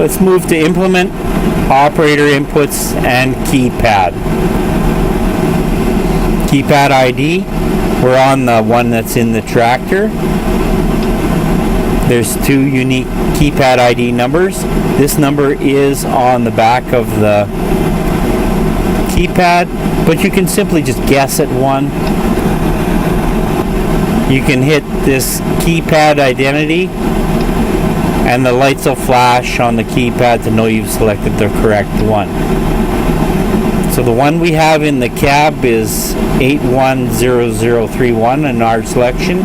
Let's move to implement, operator inputs, and keypad. Keypad ID, we're on the one that's in the tractor. There's two unique keypad ID numbers. This number is on the back of the keypad, but you can simply just guess at one. You can hit this keypad identity and the lights will flash on the keypad to know you've selected the correct one. So the one we have in the cab is 810031 in our selection.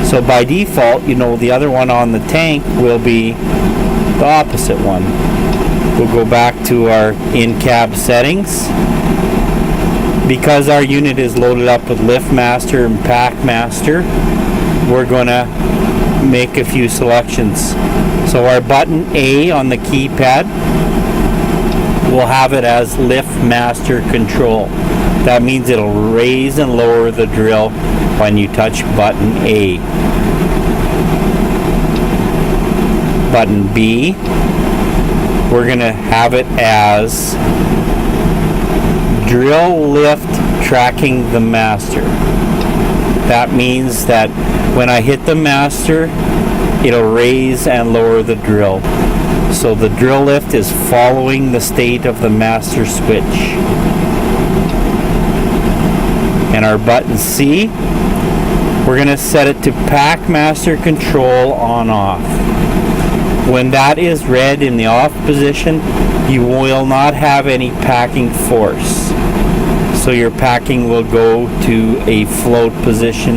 So by default, you know, the other one on the tank will be the opposite one. We'll go back to our in-cab settings. Because our unit is loaded up with LiftMaster and PackMaster, we're going to make a few selections. So our button A on the keypad, we'll have it as LiftMaster control. That means it'll raise and lower the drill when you touch button A. Button B, we're going to have it as drill lift tracking the master. That means that when I hit the master, it'll raise and lower the drill. So the drill lift is following the state of the master switch. And our button C, we're going to set it to PackMaster control on off. When that is red in the off position, you will not have any packing force. So your packing will go to a float position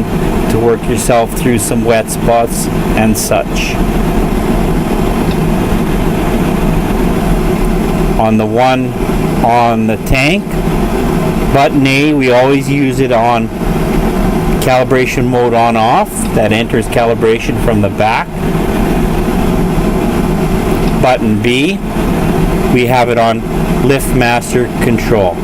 to work yourself through some wet spots and such. On the one on the tank, button A, we always use it on calibration mode on off. That enters calibration from the back. Button B, we have it on LiftMaster control.